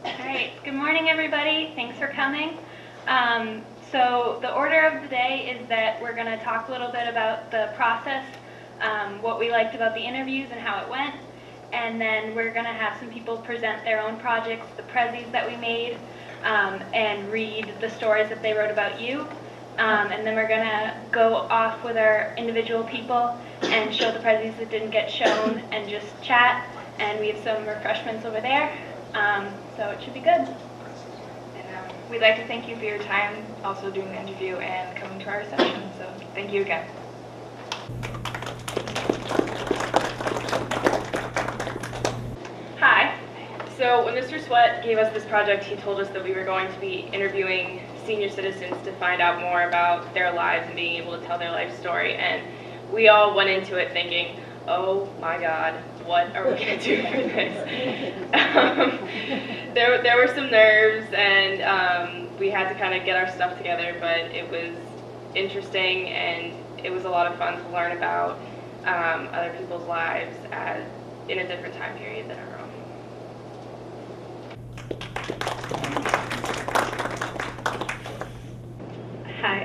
All right, good morning everybody. Thanks for coming. So the order of the day is that we're going to talk a little bit about the process, what we liked about the interviews and how it went, and then we're going to have some people present their own projects, the prezzies that we made, and read the stories that they wrote about you. And then we're going to go off with our individual people and show the prezzies that didn't get shown and just chat, and we have some refreshments over there. So it should be good. And we'd like to thank you for your time, also doing the interview and coming to our reception. So thank you again. Hi. So when Mr. Sweat gave us this project, he told us that we were going to be interviewing senior citizens to find out more about their lives and being able to tell their life story. And we all went into it thinking, oh my God, what are we going to do for this? There were some nerves, and we had to kind of get our stuff together, but it was interesting, and it was a lot of fun to learn about other people's lives in a different time period than our own. Hi,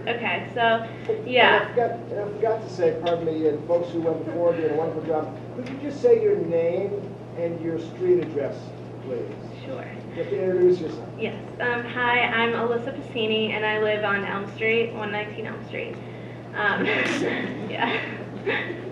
okay, so, yeah. I forgot to say, pardon me, and folks who went before did a wonderful job. Could you just say your name and your street address, please? Sure. You have to introduce yourself. Yes. Hi, I'm Alyssa Pacini, and I live on Elm Street, 119 Elm Street. Yeah.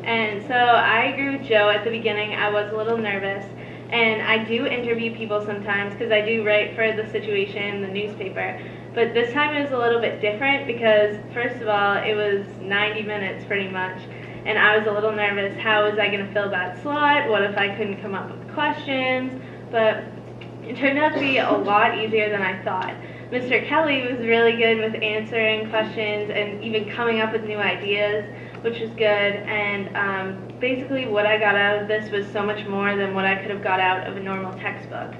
And so I agree with Joe at the beginning. I was a little nervous. And I do interview people sometimes because I do write for the Situation in the newspaper. But this time it was a little bit different because, first of all, it was 90 minutes pretty much. And I was a little nervous. How was I going to fill that slot? What if I couldn't come up with questions? But it turned out to be a lot easier than I thought. Mr. Kelly was really good with answering questions and even coming up with new ideas, which was good. And basically what I got out of this was so much more than what I could have got out of a normal textbook,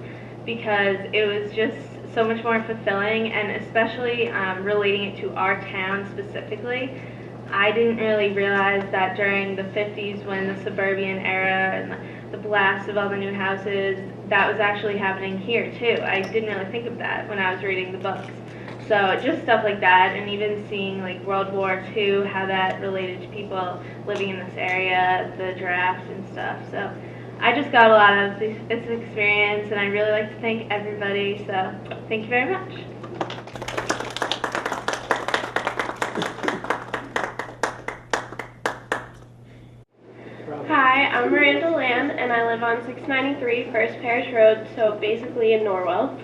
because it was just so much more fulfilling, and especially relating it to our town specifically. I didn't really realize that during the 50s, when the suburban era and the blast of all the new houses, that was actually happening here too. I didn't really think of that when I was reading the books. So just stuff like that, and even seeing like World War II, how that related to people living in this area, the draft and stuff. So I just got a lot of this experience, and I really like to thank everybody. So thank you very much. Hi, I'm Miranda Lamb, and I live on 693 First Parish Road, so basically in Norwell.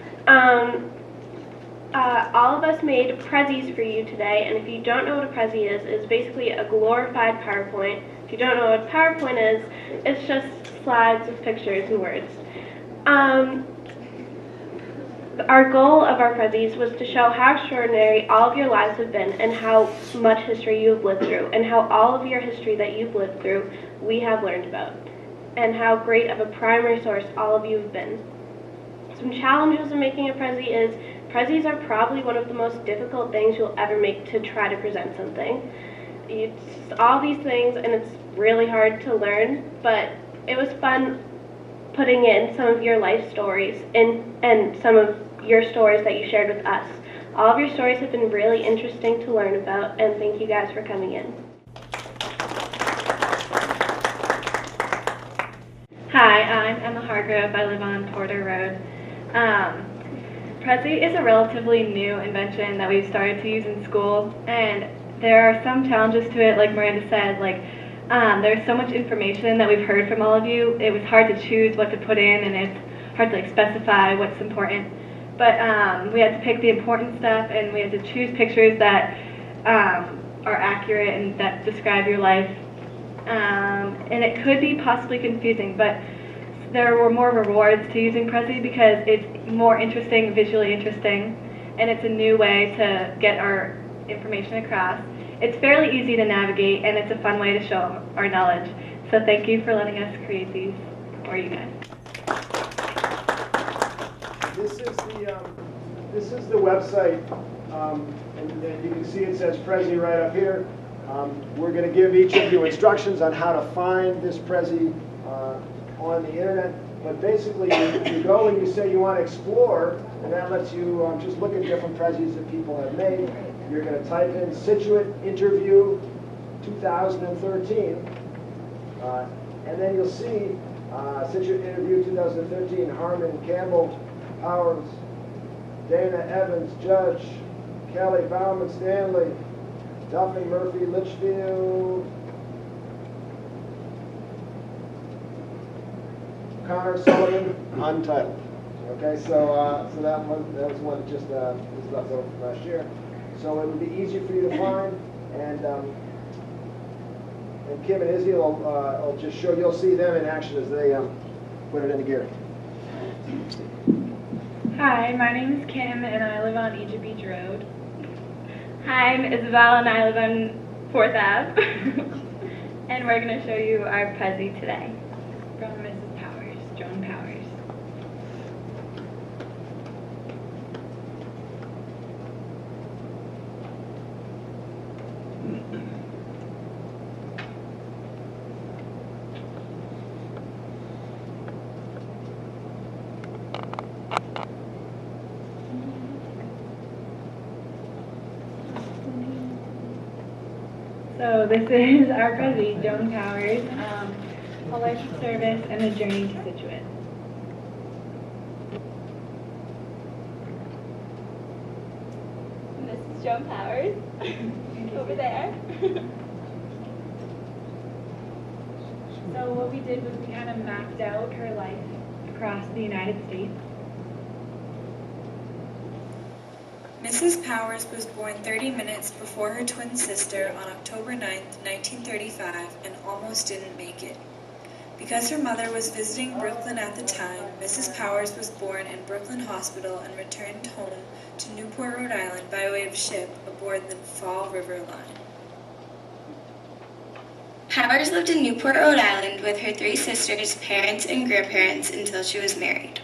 All of us made prezzies for you today, and if you don't know what a prezzie is, it's basically a glorified PowerPoint. If you don't know what PowerPoint is, it's just slides with pictures and words. Our goal of our prezzies was to show how extraordinary all of your lives have been and how much history you have lived through, and how all of your history that you've lived through we have learned about, and how great of a primary source all of you have been. Some challenges of making a prezzie is prezzies are probably one of the most difficult things you'll ever make to try to present something. It's all these things, and it's really hard to learn, but it was fun putting in some of your life stories and some of your stories that you shared with us. All of your stories have been really interesting to learn about, and thank you guys for coming in. Hi, I'm Emma Hargrove. I live on Porter Road. Prezzie is a relatively new invention that we've started to use in school, and there are some challenges to it, like Miranda said. There's so much information that we've heard from all of you. It was hard to choose what to put in, and it's hard to specify what's important. But we had to pick the important stuff, and we had to choose pictures that are accurate and that describe your life. And it could be possibly confusing, but there were more rewards to using prezzie because it's more interesting, visually interesting, and it's a new way to get our information across. It's fairly easy to navigate, and it's a fun way to show our knowledge. So thank you for letting us create these for you guys. This is the website, and you can see it says prezzie right up here. We're going to give each of you instructions on how to find this prezzie on the internet, But basically, you go and you say you want to explore, and that lets you just look at different prezzies that people have made. You're going to type in Scituate interview 2013, and then you'll see Scituate interview 2013, Harmon, Campbell, Powers, Dana, Evans, Judge, Kelly, Bauman, Stanley, Duffin, Murphy, Litchfield, Connor, Sullivan, untitled. Okay, so that was one that just was left over from last year. So it would be easier for you to find, and Kim and Izzy will just show. You'll see them in action as they put it into gear. Hi, my name is Kim, and I live on Egypt Beach Road. Hi, I'm Isabel, and I live on 4th Ave. And we're going to show you our Prezi today. From Mrs. Powers, Joan Powers. So this is our Prezi, Joan Powers, a life of service and a journey to Scituate. This is Joan Powers, over there. So what we did was we kind of mapped out her life across the United States. Mrs. Powers was born 30 minutes before her twin sister on October 9, 1935, and almost didn't make it. Because her mother was visiting Brooklyn at the time, Mrs. Powers was born in Brooklyn Hospital and returned home to Newport, Rhode Island by way of ship aboard the Fall River Line. Powers lived in Newport, Rhode Island with her 3 sisters, parents, and grandparents until she was married.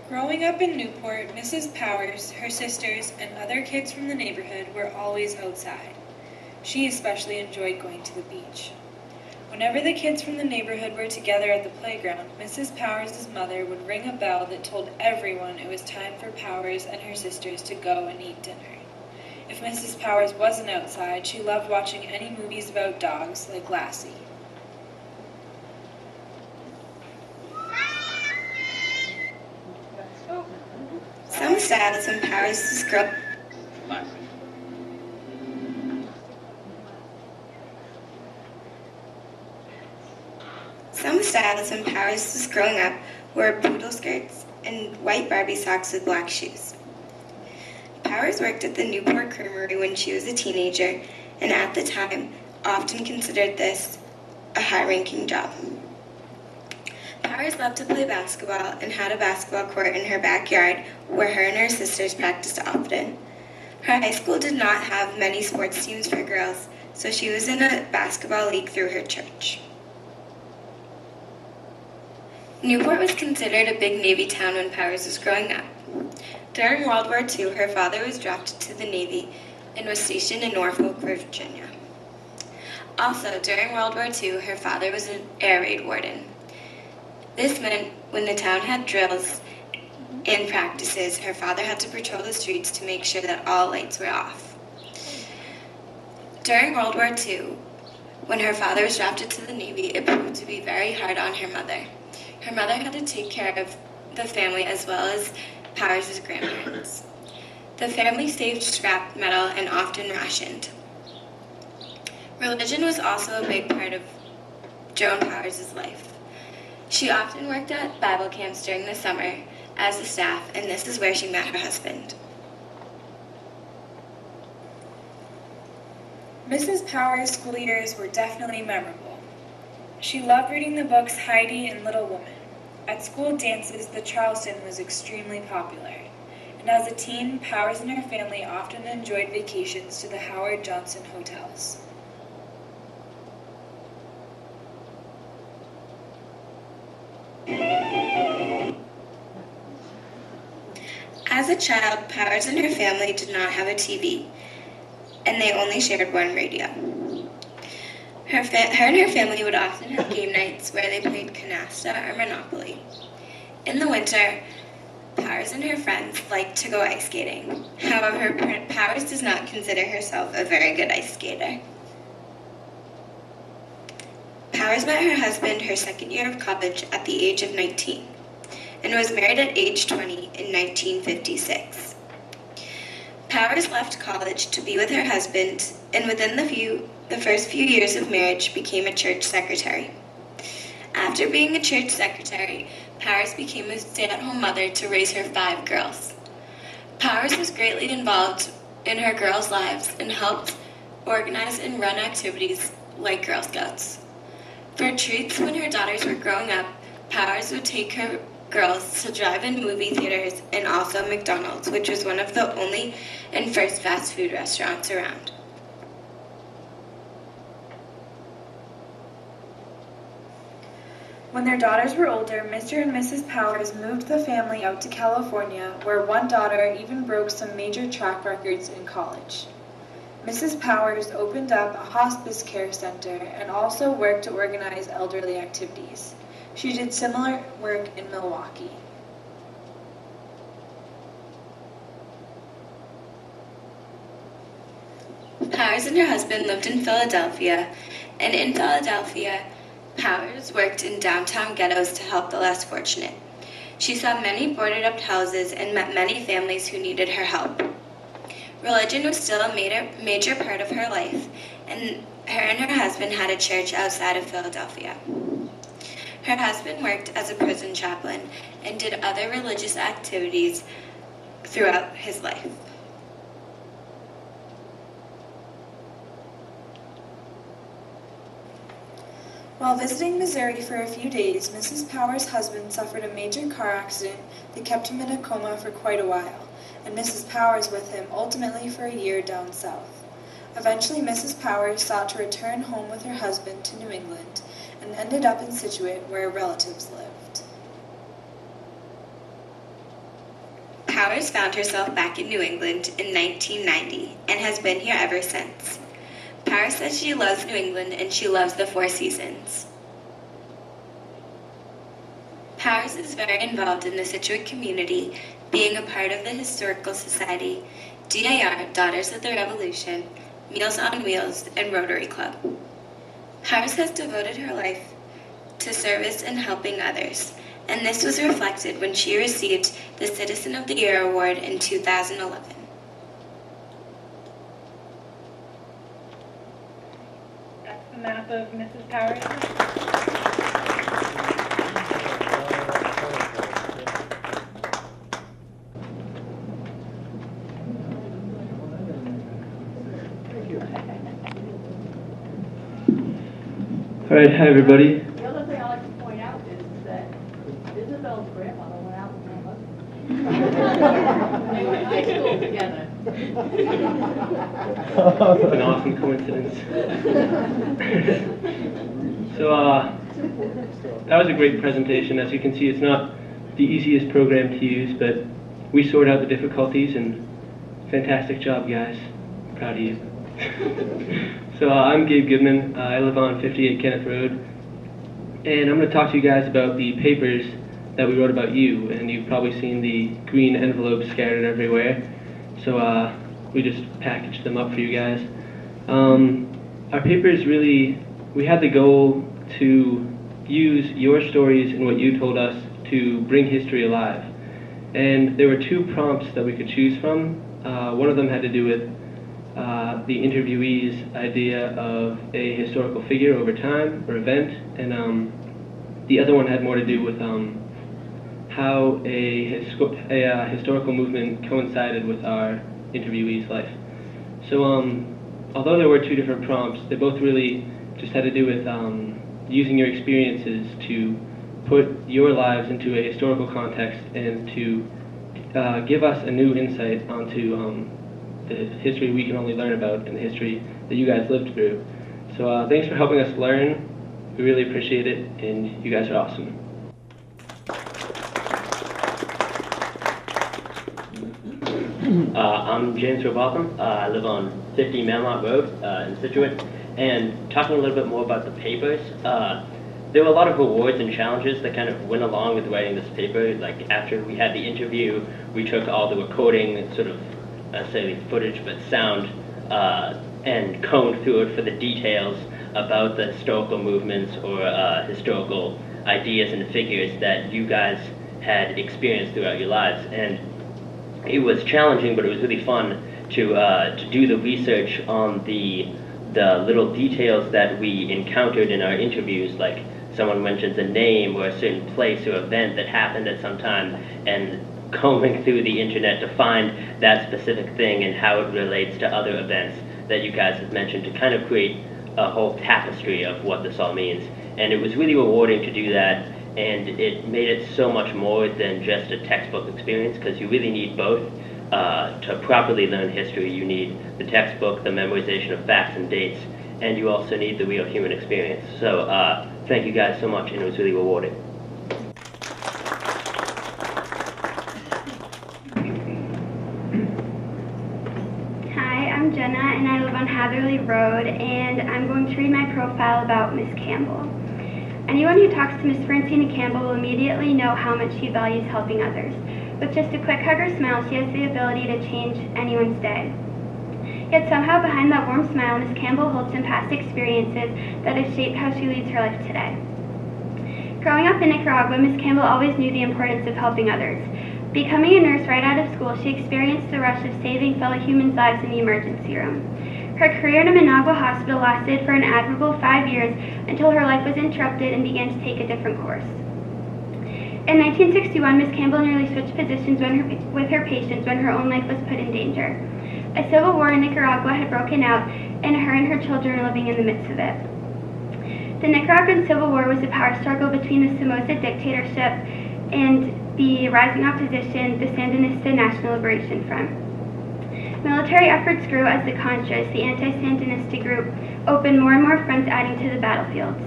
Growing up in Newport, Mrs. Powers, her sisters, and other kids from the neighborhood were always outside. She especially enjoyed going to the beach. Whenever the kids from the neighborhood were together at the playground, Mrs. Powers' mother would ring a bell that told everyone it was time for Powers and her sisters to go and eat dinner. If Mrs. Powers wasn't outside, she loved watching any movies about dogs, like Lassie. Some styles and Powers' girl. Some styles and Powers' growing up wore poodle skirts and white Barbie socks with black shoes. Powers worked at the Newport Creamery when she was a teenager, and at the time, often considered this a high-ranking job. Powers loved to play basketball and had a basketball court in her backyard where her and her sisters practiced often. Her high school did not have many sports teams for girls, so she was in a basketball league through her church. Newport was considered a big Navy town when Powers was growing up. During World War II, her father was drafted to the Navy and was stationed in Norfolk, Virginia. Also, during World War II, her father was an air raid warden. This meant when the town had drills and practices, her father had to patrol the streets to make sure that all lights were off. During World War II, when her father was drafted to the Navy, it proved to be very hard on her mother. Her mother had to take care of the family as well as Powers' grandparents. The family saved scrap metal and often rationed. Religion was also a big part of Joan Powers' life. She often worked at Bible camps during the summer as a staff, and this is where she met her husband. Mrs. Powers' school years were definitely memorable. She loved reading the books Heidi and Little Woman. At school dances, the Charleston was extremely popular. And as a teen, Powers and her family often enjoyed vacations to the Howard Johnson hotels. As a child, Powers and her family did not have a TV, and they only shared one radio. Her and her family would often have game nights where they played canasta or Monopoly. In the winter, Powers and her friends liked to go ice skating. However, Powers does not consider herself a very good ice skater. Powers met her husband her second year of college at the age of 19 and was married at age 20 in 1956. Powers left college to be with her husband and within the first few years of marriage became a church secretary. After being a church secretary, Powers became a stay-at-home mother to raise her 5 girls. Powers was greatly involved in her girls' lives and helped organize and run activities like Girl Scouts. For treats when her daughters were growing up, Powers would take her girls to drive-in movie theaters and also McDonald's, which was one of the only and first fast food restaurants around. When their daughters were older, Mr. and Mrs. Powers moved the family out to California, where one daughter even broke some major track records in college. Mrs. Powers opened up a hospice care center and also worked to organize elderly activities. She did similar work in Milwaukee. Powers and her husband lived in Philadelphia, and in Philadelphia, Powers worked in downtown ghettos to help the less fortunate. She saw many boarded-up houses and met many families who needed her help. Religion was still a major part of her life, and her husband had a church outside of Philadelphia. Her husband worked as a prison chaplain and did other religious activities throughout his life. While visiting Missouri for a few days, Mrs. Powers' husband suffered a major car accident that kept him in a coma for quite a while, and Mrs. Powers with him ultimately for a year down south. Eventually, Mrs. Powers sought to return home with her husband to New England and ended up in Scituate, where relatives lived. Powers found herself back in New England in 1990 and has been here ever since. Powers says she loves New England and she loves the 4 seasons. Powers is very involved in the Scituate community, being a part of the Historical Society, DAR, Daughters of the Revolution, Meals on Wheels, and Rotary Club. Powers has devoted her life to service and helping others, and this was reflected when she received the Citizen of the Year Award in 2011. That's the map of Mrs. Powers. All right, hi everybody. The other thing I like to point out is that Isabel's grandmother went out with her husband. They went to high school together. An awesome coincidence. So that was a great presentation. As you can see, it's not the easiest program to use, but we sort out the difficulties, and fantastic job, guys. Proud of you. So I'm Gabe Goodman. I live on 58 Kenneth Road, and I'm going to talk to you guys about the papers that we wrote about you, and you've probably seen the green envelopes scattered everywhere. So we just packaged them up for you guys. Our papers really, we had the goal to use your stories and what you told us to bring history alive. And there were 2 prompts that we could choose from. One of them had to do with the interviewee's idea of a historical figure over time or event, and the other one had more to do with how a historical movement coincided with our interviewee's life. So although there were 2 different prompts, they both really just had to do with using your experiences to put your lives into a historical context and to give us a new insight onto the history we can only learn about and the history that you guys lived through. So thanks for helping us learn. We really appreciate it, and you guys are awesome. I'm James Robotham. I live on 50 Manlock Road in Scituate, And talking a little bit more about the papers, there were a lot of rewards and challenges that kind of went along with writing this paper. Like after we had the interview, we took all the recording, sort of, say footage, but sound, and combed through it for the details about the historical movements or historical ideas and figures that you guys had experienced throughout your lives. And it was challenging, but it was really fun to do the research on the little details that we encountered in our interviews, like someone mentions a name or a certain place or event that happened at some time, and combing through the internet to find that specific thing and how it relates to other events that you guys have mentioned, to kind of create a whole tapestry of what this all means. And it was really rewarding to do that, and it made it so much more than just a textbook experience, because you really need both. To properly learn history, you need the textbook, the memorization of facts and dates, and you also need the real human experience. So thank you guys so much, and it was really rewarding. Hi, I'm Jenna, and I live on Hatherley Road, and I'm going to read my profile about Miss Campbell. Anyone who talks to Miss Francina Campbell will immediately know how much she values helping others. With just a quick hug or smile, she has the ability to change anyone's day. Yet somehow behind that warm smile, Miss Campbell holds some past experiences that have shaped how she leads her life today. Growing up in Nicaragua, Miss Campbell always knew the importance of helping others. Becoming a nurse right out of school, she experienced the rush of saving fellow humans' lives in the emergency room. Her career in a Managua hospital lasted for an admirable 5 years until her life was interrupted and began to take a different course. In 1961, Miss Campbell nearly switched positions with her patients when her own life was put in danger. A civil war in Nicaragua had broken out, and her children were living in the midst of it. The Nicaraguan Civil War was a power struggle between the Somoza dictatorship and the rising opposition, the Sandinista National Liberation Front. Military efforts grew as the Contras, the anti-Sandinista group, opened more and more fronts, adding to the battlefields.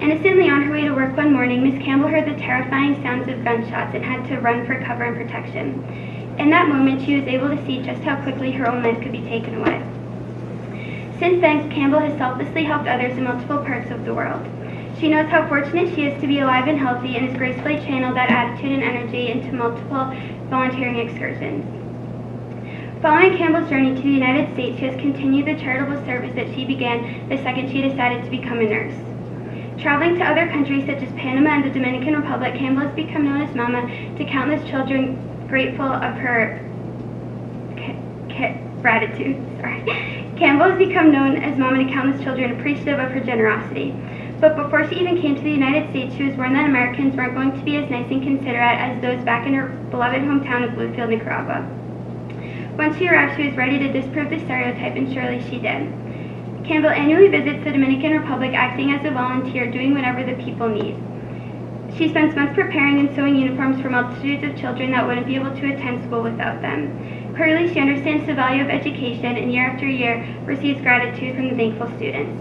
Innocently on her way to work one morning, Miss Campbell heard the terrifying sounds of gunshots and had to run for cover and protection. In that moment, she was able to see just how quickly her own life could be taken away. Since then, Campbell has selflessly helped others in multiple parts of the world. She knows how fortunate she is to be alive and healthy, and has gracefully channeled that attitude and energy into multiple volunteering excursions. Following Campbell's journey to the United States, she has continued the charitable service that she began the second she decided to become a nurse. Traveling to other countries such as Panama and the Dominican Republic, Campbell has become known as Mama to countless children, grateful of her gratitude. Campbell has become known as Mama to countless children, appreciative of her generosity. But before she even came to the United States, she was warned that Americans weren't going to be as nice and considerate as those back in her beloved hometown of Bluefield, Nicaragua. Once she arrived, she was ready to disprove the stereotype, and surely she did. Campbell annually visits the Dominican Republic, acting as a volunteer, doing whatever the people need. She spends months preparing and sewing uniforms for multitudes of children that wouldn't be able to attend school without them. Clearly, she understands the value of education, and year after year receives gratitude from the thankful students.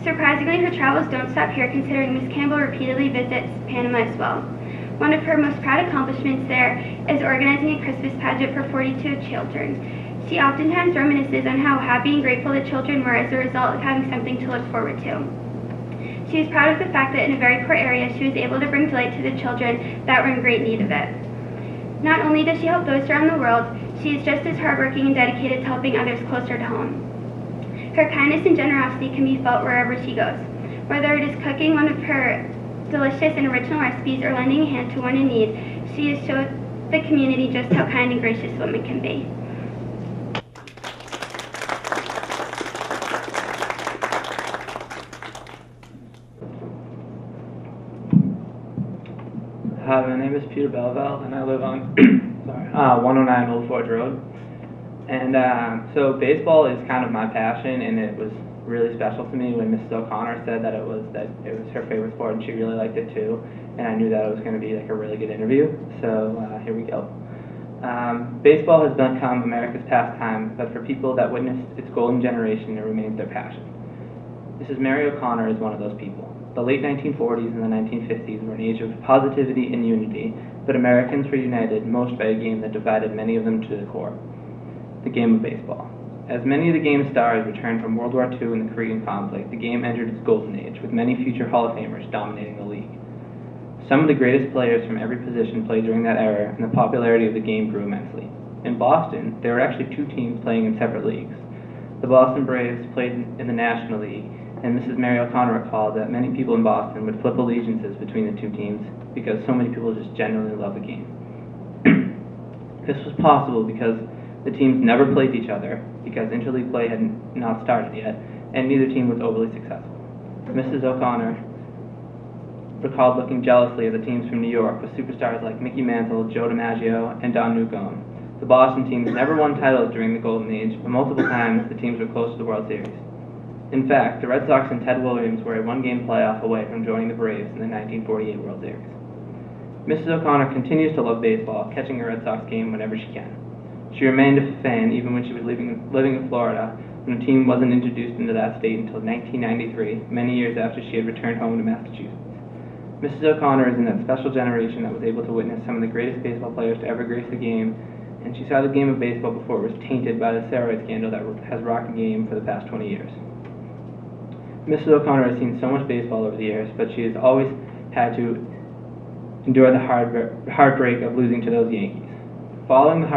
Surprisingly, her travels don't stop here, considering Miss Campbell repeatedly visits Panama as well. One of her most proud accomplishments there is organizing a Christmas pageant for 42 children. She oftentimes reminisces on how happy and grateful the children were as a result of having something to look forward to. She is proud of the fact that in a very poor area, she was able to bring delight to the children that were in great need of it. Not only does she help those around the world, she is just as hardworking and dedicated to helping others closer to home. Her kindness and generosity can be felt wherever she goes. Whether it is cooking one of her delicious and original recipes or lending a hand to one in need, she has showed the community just how kind and gracious women can be. Hi, my name is Peter Belval, and I live on 109 Old Forge Road. And so baseball is kind of my passion, and it was really special to me when Mrs. O'Connor said that it was her favorite sport, and she really liked it too. And I knew that it was going to be like a really good interview. So here we go. Baseball has become America's pastime, but for people that witnessed its golden generation, it remains their passion. Mrs. Mary O'Connor is one of those people. The late 1940s and the 1950s were an age of positivity and unity, but Americans were united most by a game that divided many of them to the core, the game of baseball. As many of the game's stars returned from World War II and the Korean conflict, the game entered its golden age, with many future Hall of Famers dominating the league. Some of the greatest players from every position played during that era, and the popularity of the game grew immensely. In Boston, there were actually 2 teams playing in separate leagues. The Boston Braves played in the National League, and Mrs. Mary O'Connor recalled that many people in Boston would flip allegiances between the 2 teams because so many people just genuinely love the game. This was possible because the teams never played each other, because interleague play had not started yet, and neither team was overly successful. Mrs. O'Connor recalled looking jealously at the teams from New York with superstars like Mickey Mantle, Joe DiMaggio, and Don Newcomb. The Boston teams never won titles during the Golden Age, but multiple times the teams were close to the World Series. In fact, the Red Sox and Ted Williams were a 1-game playoff away from joining the Braves in the 1948 World Series. Mrs. O'Connor continues to love baseball, catching a Red Sox game whenever she can. She remained a fan even when she was living in Florida, when the team wasn't introduced into that state until 1993, many years after she had returned home to Massachusetts. Mrs. O'Connor is in that special generation that was able to witness some of the greatest baseball players to ever grace the game, and she saw the game of baseball before it was tainted by the steroid scandal that has rocked the game for the past 20 years. Mrs. O'Connor has seen so much baseball over the years, but she has always had to endure the heartbreak of losing to those Yankees. Following the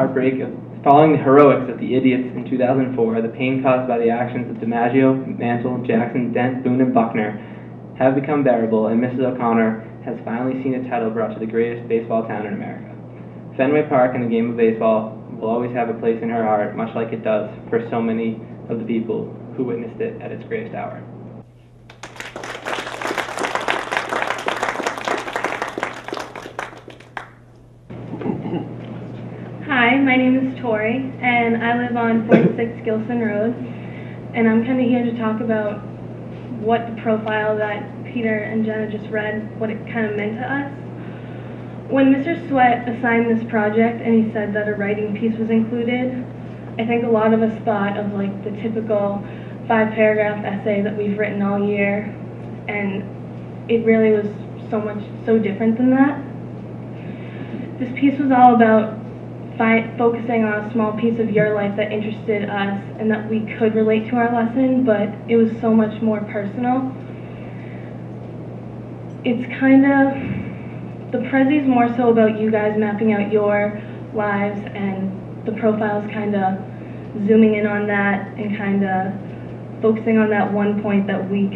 heroics of the Idiots in 2004, the pain caused by the actions of DiMaggio, Mantle, Jackson, Dent, Boone, and Buckner have become bearable, and Mrs. O'Connor has finally seen a title brought to the greatest baseball town in America. Fenway Park and the game of baseball will always have a place in her heart, much like it does for so many of the people who witnessed it at its greatest hour. Hi, my name is Tori, and I live on 46 Gilson Road, and I'm kind of here to talk about what the profile that Peter and Jenna just read, what it kind of meant to us. When Mr. Sweat assigned this project and he said that a writing piece was included, I think a lot of us thought of like the typical 5-paragraph essay that we've written all year, and it really was so different than that. This piece was all about focusing on a small piece of your life that interested us and that we could relate to our lesson, but it was so much more personal. It's kind of, the Prezi's more so about you guys mapping out your lives, and the profile's kind of zooming in on that and kind of focusing on that one point that we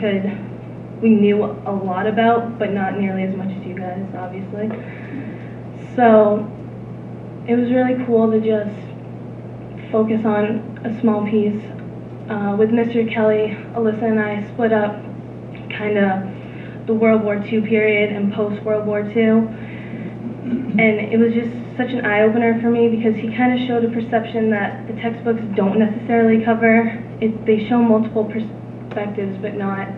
knew a lot about, but not nearly as much as you guys, obviously. So it was really cool to just focus on a small piece. With Mr. Kelly, Alyssa and I split up kind of the World War II period and post-World War II. And it was just such an eye-opener for me because he kind of showed a perception that the textbooks don't necessarily cover. They show multiple perspectives, but not,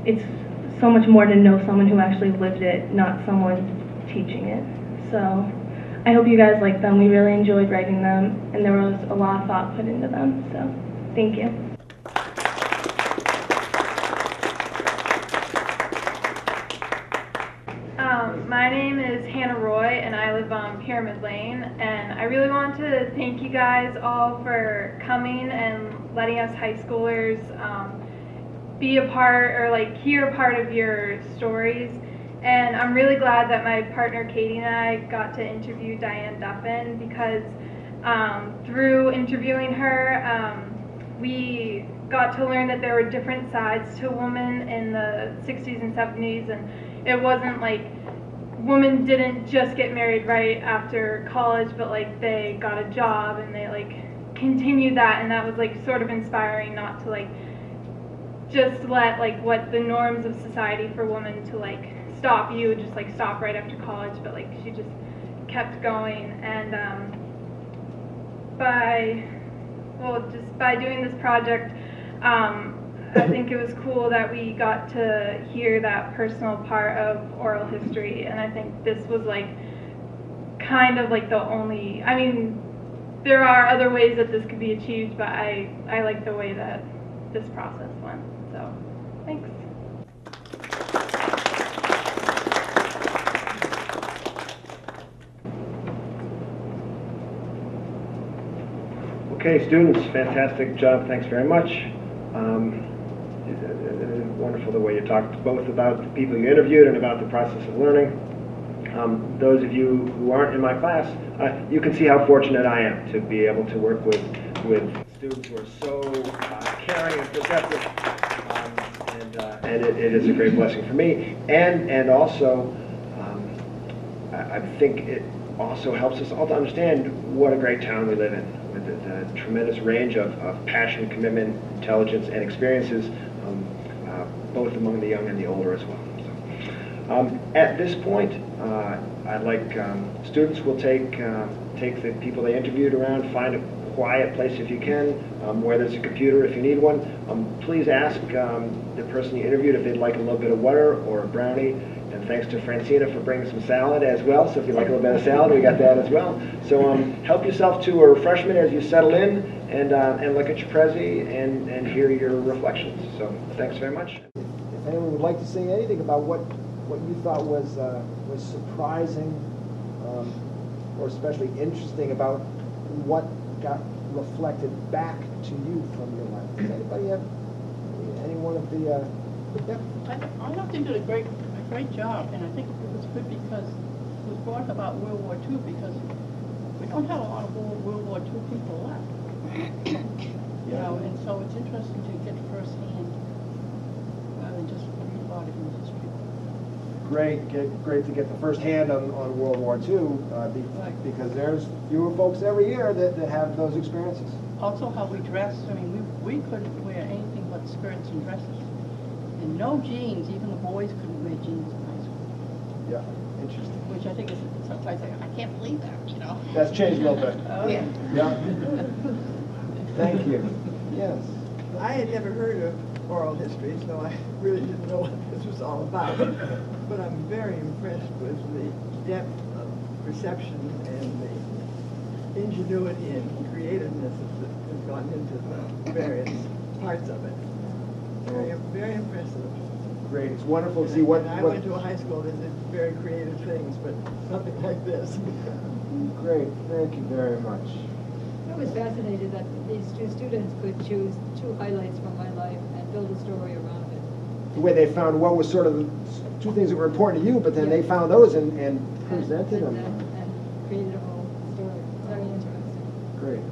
it's so much more to know someone who actually lived it, not someone teaching it. So I hope you guys liked them. We really enjoyed writing them, and there was a lot of thought put into them. So, thank you. My name is Hannah Roy, and I live on Pyramid Lane. And I really want to thank you guys all for coming and letting us high schoolers be a part, or like hear a part of your stories. And I'm really glad that my partner Katie and I got to interview Diane Duffin, because through interviewing her, we got to learn that there were different sides to women in the 60s and 70s, and it wasn't like women didn't just get married right after college, but like they got a job and they like continued that, and that was like sort of inspiring, not to like just let like what the norms of society for women to like stop you, just like stop right after college, but like she just kept going. And just by doing this project, I think it was cool that we got to hear that personal part of oral history, and I think this was like kind of like the only, I mean, there are other ways that this could be achieved, but I like the way that this process went. So, thanks. Okay, students, fantastic job. Thanks very much. Wonderful the way you talked both about the people you interviewed and about the process of learning. Those of you who aren't in my class, you can see how fortunate I am to be able to work with students who are so caring and perceptive. And it is a great blessing for me. And also, I think it also helps us all to understand what a great town we live in, with the tremendous range of passion, commitment, intelligence, and experiences, both among the young and the older as well. So, at this point, I'd like students will take the people they interviewed around, find a quiet place if you can, where there's a computer if you need one. Please ask the person you interviewed if they'd like a little bit of water or a brownie. And thanks to Francina for bringing some salad as well. So if you like a little bit of salad, we got that as well. So help yourself to a refreshment as you settle in and look at your Prezi and hear your reflections. So thanks very much. If anyone would like to say anything about what you thought was surprising or especially interesting about what got reflected back to you from your life. Does anybody have any one of the? Yeah. I thought they did a great job, and I think it was good because it was brought about World War II, because we don't have a lot of World War II people left. You know, and so it's interesting to get firsthand rather than just read about it in history. Great to get the first hand on World War II because there's fewer folks every year that have those experiences. Also, how we dress. I mean, we couldn't wear anything but skirts and dresses. And no jeans, even the boys couldn't wear jeans in high school. Yeah, interesting. Which I think is, sometimes I can't believe that, you know. That's changed a little bit. Oh, yeah. Yeah. Thank you. Yes. I had never heard of oral history, so I really didn't know what this was all about. But I'm very impressed with the depth of perception and the ingenuity and creativeness that has gone into the various parts of it. Very impressive. Great. It's wonderful to see what. I went to a high school that did very creative things, but something like this. Great. Thank you very much. I was fascinated that these two students could choose two highlights from my life and build a story around it. The way they found what was sort of the two things that were important to you, but then they found those and presented them. And created a whole story. Very interesting. Great.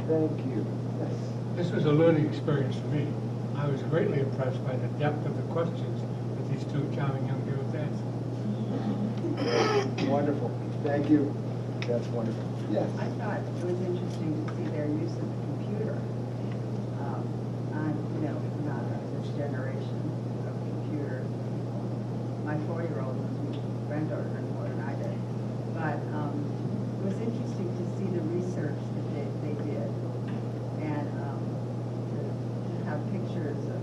Thank you. Yes. This was a learning experience for me. I was greatly impressed by the depth of the questions that these two charming young girls asked. Wonderful. Thank you. That's wonderful. Yes. I thought it was interesting to see their use of the computer. I'm, not of this generation of computer. My 4-year-old was my granddaughter more than I did. But it was interesting to see the research that they did and to have pictures of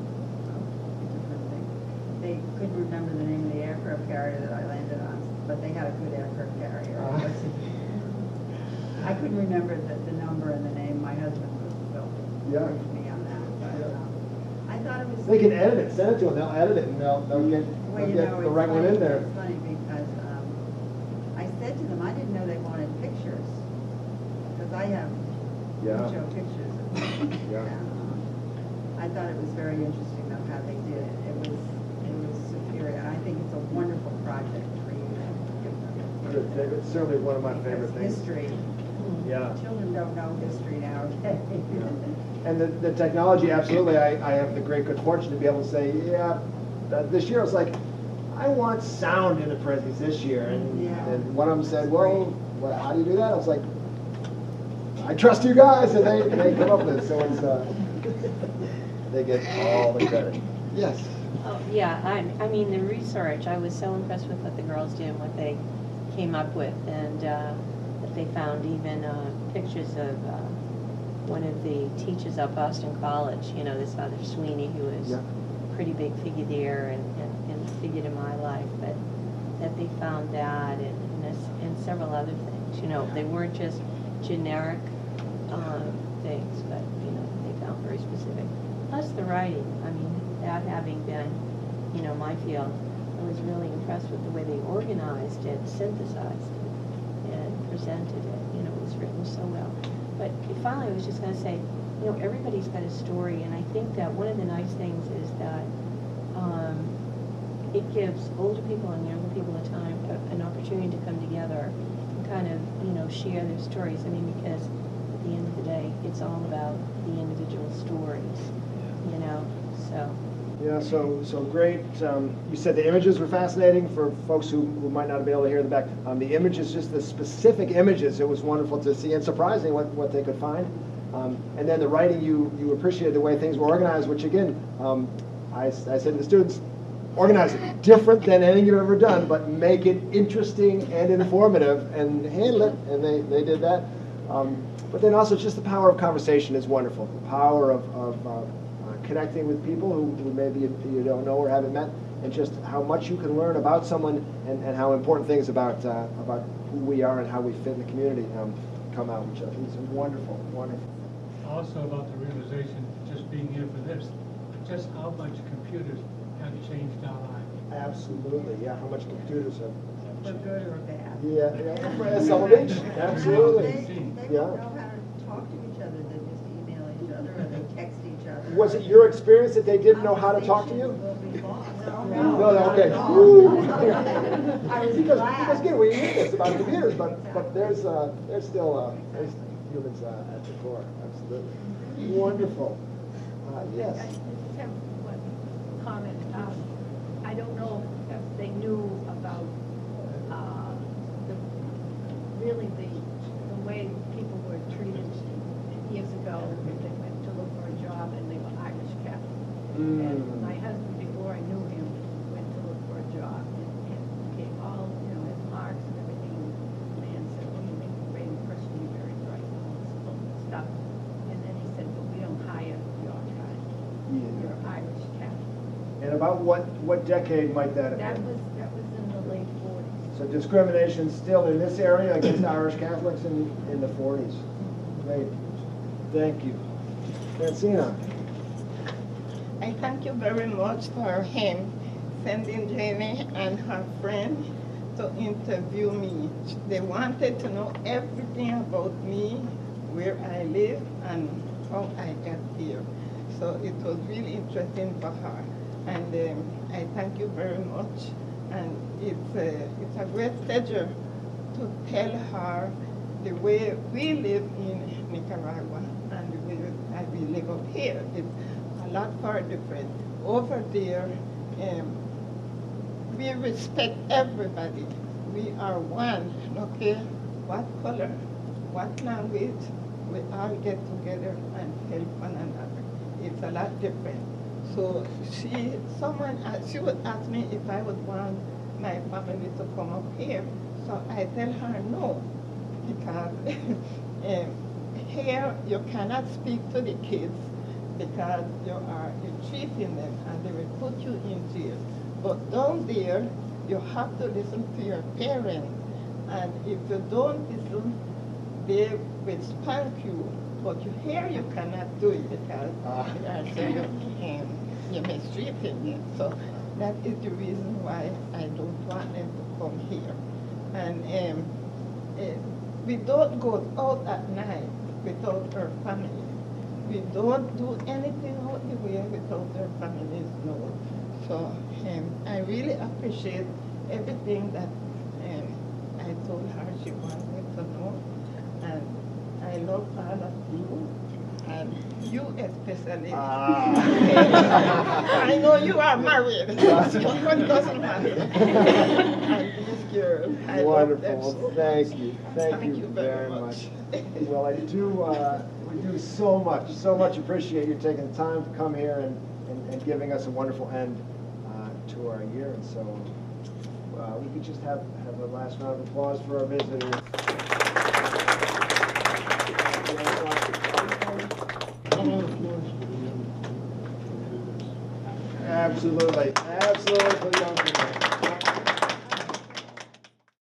different things. They couldn't remember the name of the aircraft carrier that I landed on, but they had a good aircraft carrier. I couldn't remember the number and the name. My husband will with me on that. But I thought it was. They can edit it. Send it to them. They'll edit it and they'll get the right one in there. It's funny because I said to them, I didn't know they wanted pictures because I have show pictures of them. I thought it was very interesting though how they did it. It was superior. I think it's a wonderful project for you to give them. It's certainly one of my favorite things. History. Yeah. Children don't know history nowadays. And the technology, absolutely. I have the great good fortune to be able to say, this year it's like, I want sound in the Prezzies this year. And one of them said, well, how do you do that? I was like, I trust you guys, and they come up with it. So it's they get all the credit. Yes. Oh, yeah, I mean, the research, I was so impressed with what the girls did and what they came up with, and that they found even pictures of one of the teachers at Boston College, this Father Sweeney, who was a pretty big figure there and figured in my life, but that they found that and several other things. They weren't just generic things, but, they found very specific. Plus the writing, I mean, that having been, my field, I was really impressed with the way they organized it, synthesized it, and presented it. It was written so well. But finally, I was just going to say, you know, everybody's got a story, and I think that one of the nice things is that it gives older people and younger people an opportunity to come together and kind of, you know, share their stories. I mean, because at the end of the day, it's all about the individual stories, you know, so. Yeah, so great. You said the images were fascinating for folks who might not be able to hear the back. The images, just the specific images, it was wonderful to see and surprising what they could find. And then the writing, you appreciated the way things were organized, which again, I said to the students, organize it different than anything you've ever done, but make it interesting and informative and handle it, and they did that. But then also just the power of conversation is wonderful. The power of connecting with people who maybe you don't know or haven't met, and just how much you can learn about someone and how important things about who we are and how we fit in the community come out, which I think is wonderful, wonderful. Also about the realization, just being here for this, just how much computers have changed our lives. Absolutely, yeah, how much computers have. For good or bad. Yeah, some of each, absolutely. They don't know how to talk to each other, they just email each other or they text each other. Was it your experience that they didn't know how to talk to you? No, okay. I was because glad. again, we hear this about computers, but there's still there's humans at the core. Absolutely. Wonderful. Yes. I just have one comment. I don't know if they knew about the way people were treated years ago if they went to look for a job and they were Irish Catholic. And my husband, before I knew him, went to look for a job and gave all, you know, his marks and everything. The man said, well, you make a great impression, you're very bright, and all this stuff. And then he said, but we don't hire your kind. You're Irish Catholic. And about what decade might that have been? That was in the late 40s. So discrimination still in this area against Irish Catholics in the 40s. Great. Thank you. Francina. I thank you very much for him sending Jenny and her friend to interview me. They wanted to know everything about me, where I live, and how I got here. So it was really interesting for her. And I thank you very much. And it's a great pleasure to tell her the way we live in Nicaragua and the way that we live up here. It's a lot far different. Over there, we respect everybody. We are one, no care what color, what language, we all get together and help one another. It's a lot different. So she would ask me if I would want my family to come up here. So I tell her no, because here you cannot speak to the kids because you're treating them and they will put you in jail. But down there, you have to listen to your parents. And if you don't listen, they will spank you. But here you cannot do it because you're mistreating them. So that is the reason why I don't want them to come here. And we don't go out at night without our family. We don't do anything out the way without our families know. So I really appreciate everything that I told her she wanted to know. And I love all of you, and you especially. I know you are married, so one doesn't matter. And this girl, I love them so much. Thank you. Thank you very much. Well, we do so much appreciate you taking the time to come here and giving us a wonderful end to our year. And so we could just have a last round of applause for our visitors. Absolutely for the young people.